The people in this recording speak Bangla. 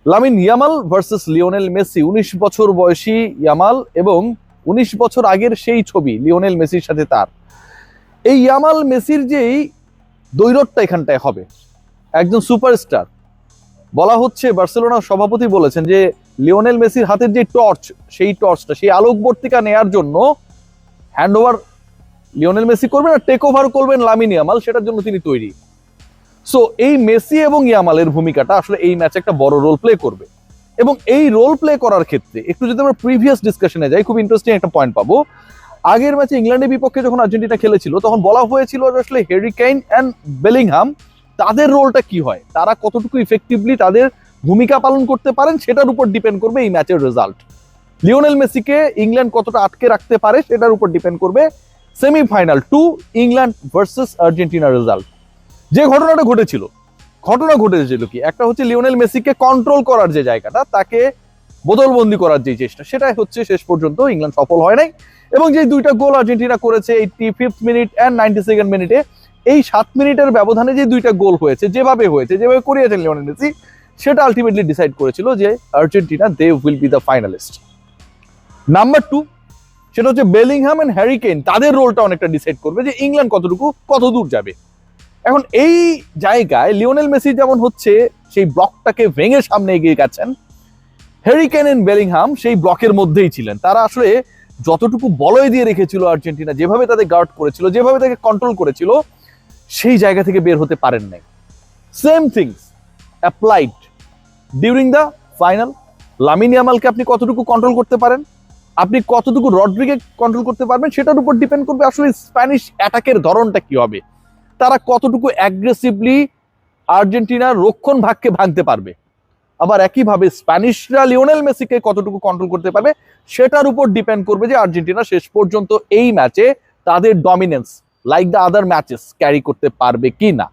Lamine Yamal versus Lionel Messi, 19 বছর বয়সী ইয়ামাল এবং 19 বছর আগের সেই ছবি লিওনেল মেসির সাথে তার। এই ইয়ামাল মেসির যেই দ্বৈরথটা এখানটায় হবে, একজন সুপারস্টার। বলা হচ্ছে বার্সেলোনার সভাপতি বলেছেন যে লিওনেল মেসির হাতের যে টর্চ, সেই টর্চটা, সেই আলোকবর্তিকা নেয়ার জন্য হ্যান্ড ওভার লিওনেল মেসি করবেন আর টেক ওভার করবেন লামিন ইয়ামাল, সেটার জন্য তিনি তৈরি। সো এই মেসি এবং ইয়ামালের ভূমিকাটা আসলে এই ম্যাচে একটা বড় রোল প্লে করবে। এবং এই রোল প্লে করার ক্ষেত্রে একটু যদি আমরা প্রিভিয়াস ডিসকাশনে যাই, খুব ইন্টারেস্টিং একটা পয়েন্ট পাবো। আগের ম্যাচে ইংল্যান্ডের বিপক্ষে যখন আর্জেন্টিনা খেলেছিল, তখন বলা হয়েছিল যে আসলে হ্যারি কেইন অ্যান্ড বেলিংহাম তাদের রোলটা কি হয়, তারা কতটুকু ইফেক্টিভলি তাদের ভূমিকা পালন করতে পারেন, সেটার উপর ডিপেন্ড করবে এই ম্যাচের রেজাল্ট। লিওনেল মেসিকে ইংল্যান্ড কতটা আটকে রাখতে পারে সেটার উপর ডিপেন্ড করবে সেমিফাইনাল 2 ইংল্যান্ড ভার্সেস আর্জেন্টিনার রেজাল্ট। যে ঘটনাটা ঘটেছিল কি, একটা হচ্ছে লিওনেল মেসিকে কন্ট্রোল করার যে জায়গাটা, তাকে বোতলবন্দি করার যে চেষ্টা, সেটাই হচ্ছে শেষ পর্যন্ত ইংল্যান্ড সফল হয় নাই। এবং যে দুইটা গোল আর্জেন্টিনা করেছে 85th মিনিট অ্যান্ড 92nd মিনিটে, এই 7 মিনিটের ব্যবধানে যে দুইটা গোল হয়েছে, যেভাবে করিয়েছেন লিওনেল মেসি, সেটা আলটিমেটলি ডিসাইড করেছিল যে Argentina they will be the finalist. Number 2, সেটা হচ্ছে বেলিংহাম এন্ড হ্যারি কেইন, তাদের রোলটা অনেকটা ডিসাইড করবে যে ইংল্যান্ড কত দূর যাবে। এখন এই জায়গায় লিওনেল মেসি যেমন হচ্ছে সেই ব্লকটাকে ভেঙে সামনে এগিয়ে গেছেন, হ্যারি কেইন এন্ড বেলিংহাম সেই ব্লকের মধ্যেই ছিলেন। তারা আসলে যতটুকু বলয় দিয়ে রেখেছিল আর্জেন্টিনা, যেভাবে তাদের গার্ড করেছিল, যেভাবে তাকে কন্ট্রোল করেছিল, সেই জায়গা থেকে বের হতে পারেন নাই। Same things applied during the final. Lamine ইয়ামালকে আপনি কতটুকু কন্ট্রোল করতে পারেন, আপনি কতটুকু রড্রিকে কন্ট্রোল করতে পারবেন, সেটার উপর ডিপেন্ড করবে আসলে স্প্যানিশ অ্যাটাকের ধরনটা কি হবে, তারা কতটুকু অ্যাগ্রেসিভলি আর্জেন্টিনার রক্ষণ ভাগকে ভাঙতে পারবে। আবার একইভাবে স্প্যানিশরা লিওনেল মেসিকে কতটুকু কন্ট্রোল করতে পারবে, সেটার উপর ডিপেন্ড করবে যে আর্জেন্টিনা শেষ পর্যন্ত এই ম্যাচে তাদের dominance like the other matches carry করতে পারবে কি না।